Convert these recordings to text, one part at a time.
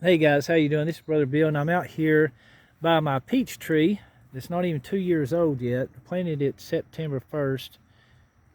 Hey guys, how you doing? This is Brother Bill, and I'm out here by my peach tree. It's not even 2 years old yet. I planted it September 1st,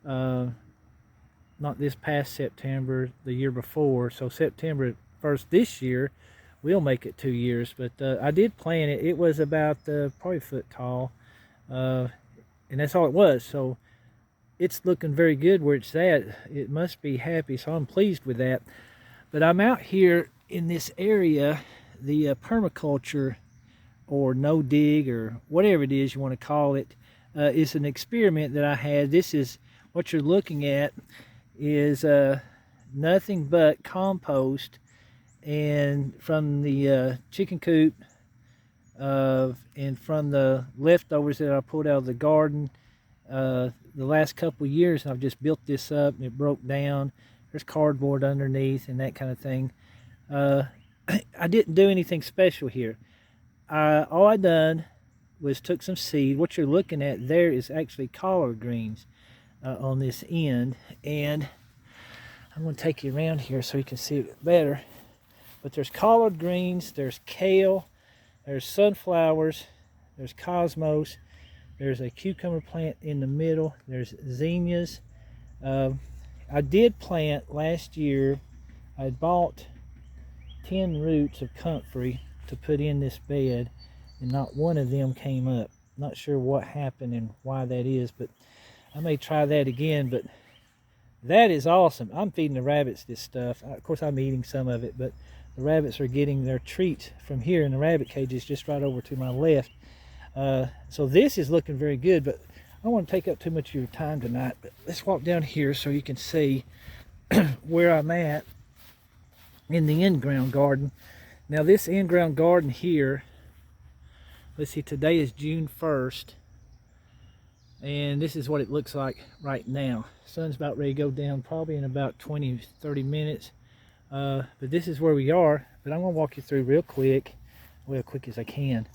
uh, not this past September, the year before. So September 1st this year, we'll make it 2 years. But I did plant it. It was about probably a foot tall, uh, and that's all it was. So it's looking very good where it's at. It must be happy, so I'm pleased with that. But I'm out here in this area, the permaculture or no dig or whatever it is you want to call it, is an experiment that I had. This is what you're looking at is nothing but compost and from the chicken coop and from the leftovers that I pulled out of the garden the last couple of years. I've just built this up and it broke down. There's cardboard underneath and that kind of thing. I didn't do anything special here. All I done was took some seed. What you're looking at there is actually collard greens on this end, and I'm going to take you around here so you can see it better. But there's collard greens, there's kale, there's sunflowers, there's cosmos, there's a cucumber plant in the middle, there's zinnias. I did plant last year. I bought 10 roots of comfrey to put in this bed, and not one of them came up. Not sure what happened and why that is, but I may try that again. But that is awesome. I'm feeding the rabbits this stuff. Of course, I'm eating some of it, but the rabbits are getting their treats from here in the rabbit cages just right over to my left. So this is looking very good, but I don't want to take up too much of your time tonight. But let's walk down here so you can see where I'm at in the in-ground garden. Now this in-ground garden here, let's see, today is June 1st, and this is what it looks like right now. Sun's about ready to go down probably in about 20-30 minutes, but this is where we are. But I'm going to walk you through real quick as I can.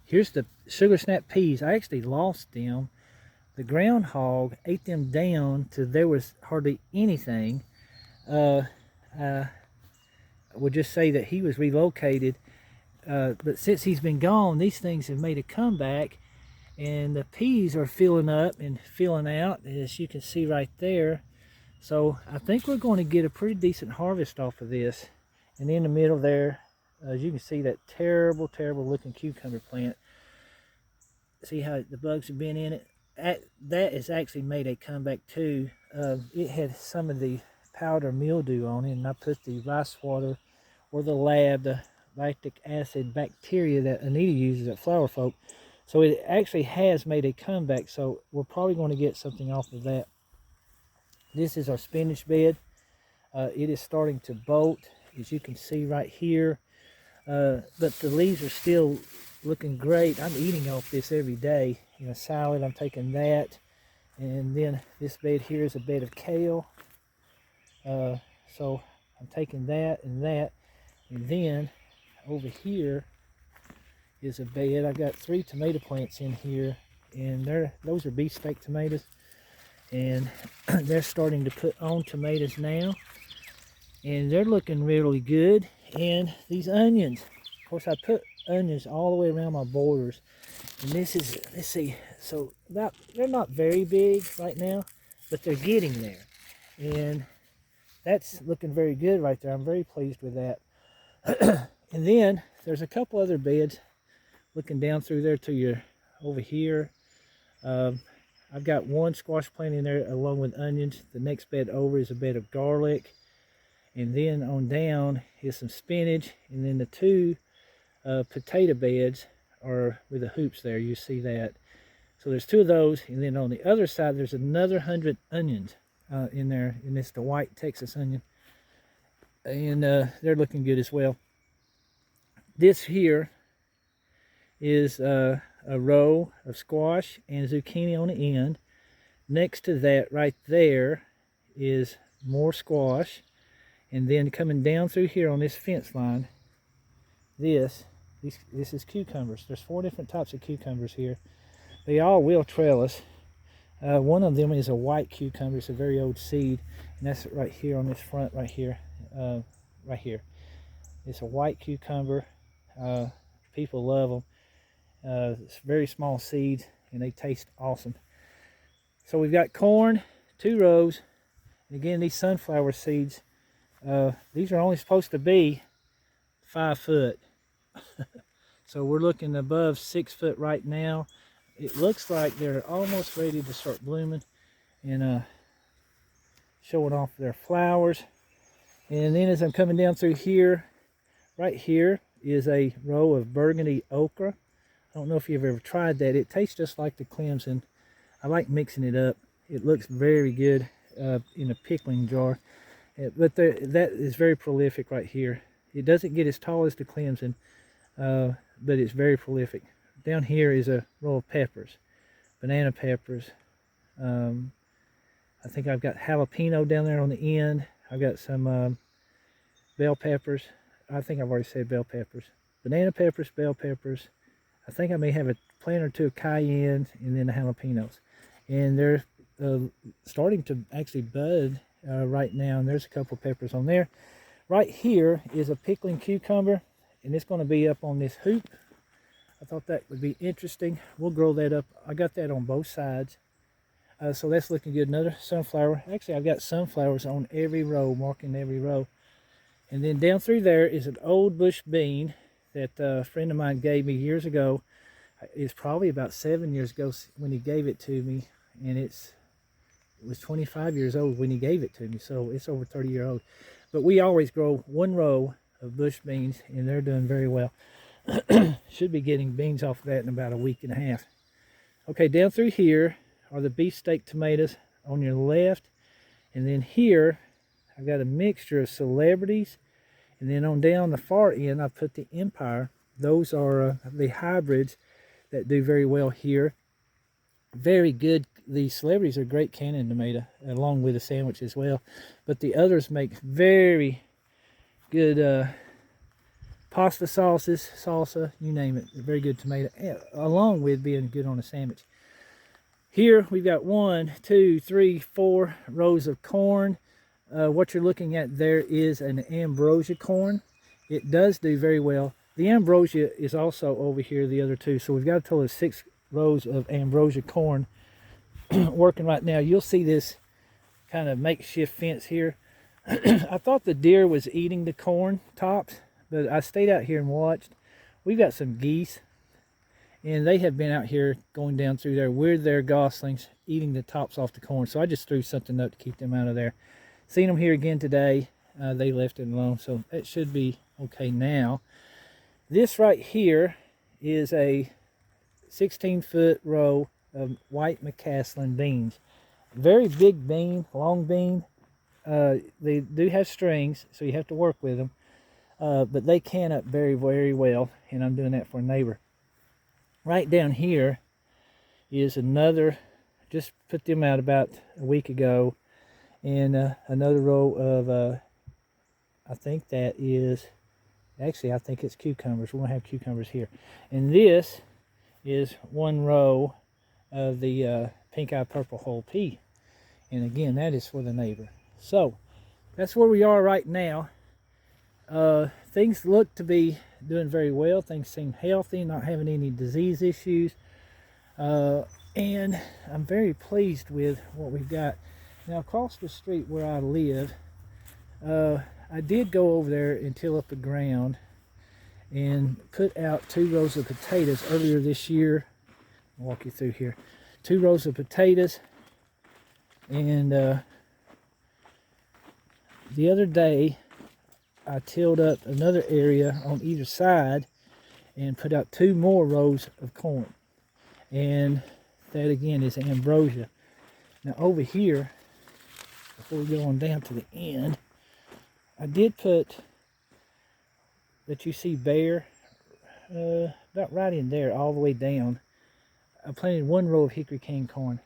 Here's the sugar snap peas. I actually lost them. The groundhog ate them down till there was hardly anything. I would just say that he was relocated, but since he's been gone, these things have made a comeback, and the peas are filling up and filling out, as you can see right there. So I think we're going to get a pretty decent harvest off of this. And in the middle there, as you can see, that terrible looking cucumber plant. See how the bugs have been in it? That has actually made a comeback too. It had some of the powder mildew on it, and I put the rice water or the lactic acid bacteria that Anita uses at Flower Folk. So it actually has made a comeback, so we're probably going to get something off of that. This is our spinach bed. It is starting to bolt, as you can see right here. But the leaves are still looking great. I'm eating off this every day. In a salad, I'm taking that. And then this bed here is a bed of kale. So I'm taking that and that. And then over here is a bed. I've got 3 tomato plants in here, and those are beefsteak tomatoes, and they're starting to put on tomatoes now, and they're looking really good. And these onions, of course, I put onions all the way around my borders, and this is, let's see, so they're not very big right now, but they're getting there, and that's looking very good right there. I'm very pleased with that. And then there's a couple other beds looking down through there to your over here. I've got 1 squash plant in there along with onions. The next bed over is a bed of garlic, and then on down is some spinach, and then the 2 potato beds are with the hoops there. You see that. So there's 2 of those, and then on the other side there's another 100 onions in there, and it's the white Texas onion, and they're looking good as well. This here is a row of squash and zucchini on the end. Next to that right there is more squash, and then coming down through here on this fence line, this is cucumbers. There's 4 different types of cucumbers here. They all will trellis. One of them is a white cucumber. It's a very old seed, and that's right here on this front right here, right here. It's a white cucumber. People love them. It's very small seeds and they taste awesome. So we've got corn, 2 rows. And again, these sunflower seeds, these are only supposed to be 5 foot. So we're looking above 6 foot right now. It looks like they're almost ready to start blooming and showing off their flowers. And then as I'm coming down through here, right here is a row of burgundy okra. I don't know if you've ever tried that. It tastes just like the Clemson. I like mixing it up. It looks very good in a pickling jar. But that is very prolific right here. It doesn't get as tall as the Clemson, but it's very prolific. Down here is a row of peppers, banana peppers. I think I've got jalapeno down there on the end. I've got some bell peppers. I think I've already said bell peppers. Banana peppers, bell peppers. I think I may have a plant or 2 of cayenne and then the jalapenos. And they're starting to actually bud right now. And there's a couple peppers on there. Right here is a pickling cucumber. And it's going to be up on this hoop. I thought that would be interesting. We'll grow that up. I got that on both sides. So that's looking good. Another sunflower. Actually, I've got sunflowers on every row, marking every row. And then down through there is an old bush bean that a friend of mine gave me years ago. It's probably about 7 years ago when he gave it to me. And it was 25 years old when he gave it to me. So it's over 30 years old. But we always grow 1 row of bush beans, and they're doing very well. Should be getting beans off of that in about a week and a half. Okay, down through here are the beefsteak tomatoes on your left. And then here, I've got a mixture of celebrities. And then on down the far end, I put the Empire. Those are the hybrids that do very well here. Very good. The celebrities are great canning tomato, along with a sandwich as well. But the others make very good pasta sauces, salsa, you name it. Very good tomato, along with being good on a sandwich. Here we've got 1, 2, 3, 4 rows of corn. What you're looking at there is an ambrosia corn. It does do very well. The ambrosia is also over here, the other 2. So we've got a total of 6 rows of ambrosia corn working right now. You'll see this kind of makeshift fence here. I thought the deer was eating the corn tops, but I stayed out here and watched. We've got some geese, and they have been out here going down through there with their goslings, eating the tops off the corn. So I just threw something up to keep them out of there. Seen them here again today. They left it alone, so that should be okay now. This right here is a 16-foot row of white McCaslin beans. Very big bean, long bean. They do have strings, so you have to work with them. But they can up very, very well, and I'm doing that for a neighbor. Right down here is another, just put them out about a week ago, and another row of, I think that is, actually I think it's cucumbers. We're going to have cucumbers here. And this is 1 row of the pink-eye purple whole pea. And again, that is for the neighbor. So that's where we are right now. Things look to be doing very well. Things seem healthy, not having any disease issues. And I'm very pleased with what we've got. Now across the street where I live, I did go over there and till up the ground and put out 2 rows of potatoes earlier this year. I'll walk you through here. 2 rows of potatoes, and the other day I tilled up another area on either side and put out 2 more rows of corn, and that again is ambrosia. Now over here, before we go on down to the end, I did put, that you see bare, about right in there all the way down. I planted 1 row of hickory cane corn,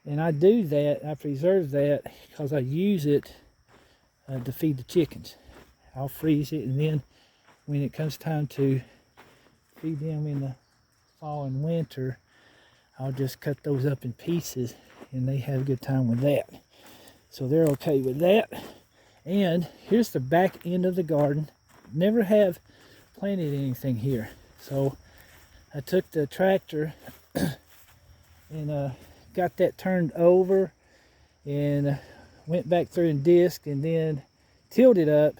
and I do that, I preserve that because I use it to feed the chickens. I'll freeze it, and then when it comes time to feed them in the fall and winter, I'll just cut those up in pieces, and they have a good time with that. So they're okay with that. And here's the back end of the garden. never have planted anything here. So I took the tractor and got that turned over and went back through and disc and then tilled it up,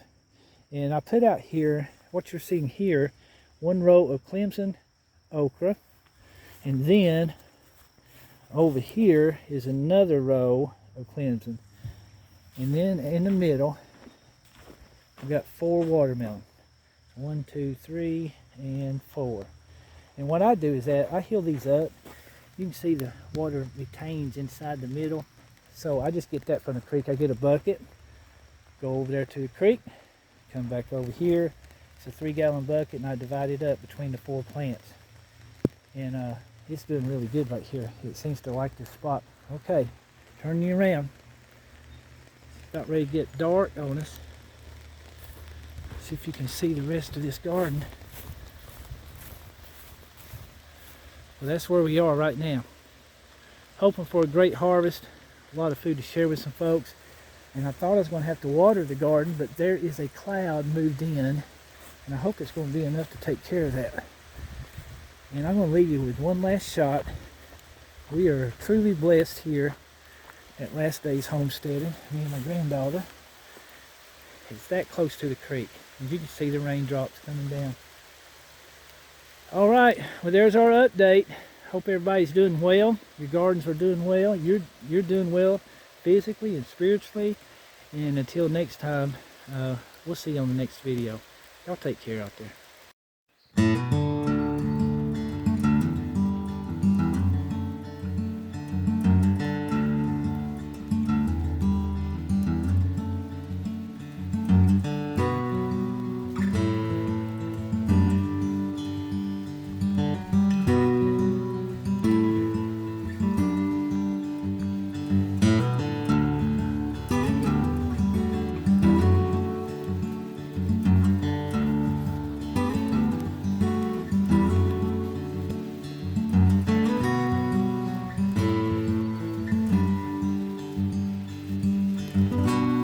and I put out here what you're seeing here, one row of Clemson okra, and then over here is another row of Clemson, and then in the middle we got 4 watermelon. 1, 2, 3, and 4. And what I do is that I heal these up. You can see the water retains inside the middle, so I just get that from the creek. I get a bucket, go over there to the creek, come back over here. It's a 3-gallon bucket, and I divide it up between the 4 plants. And it's doing really good right here. It seems to like this spot. Okay, turn you around. It's about ready to get dark on us. See if you can see the rest of this garden. Well, that's where we are right now. Hoping for a great harvest, a lot of food to share with some folks. And I thought I was going to have to water the garden, but there is a cloud moved in, and I hope it's going to be enough to take care of that. And I'm going to leave you with one last shot. We are truly blessed here at Last Days Homesteading, me and my granddaughter. It's that close to the creek, and you can see the raindrops coming down. All right, well, there's our update. Hope everybody's doing well. Your gardens are doing well. You're doing well physically and spiritually. And until next time, we'll see you on the next video. Y'all take care out there.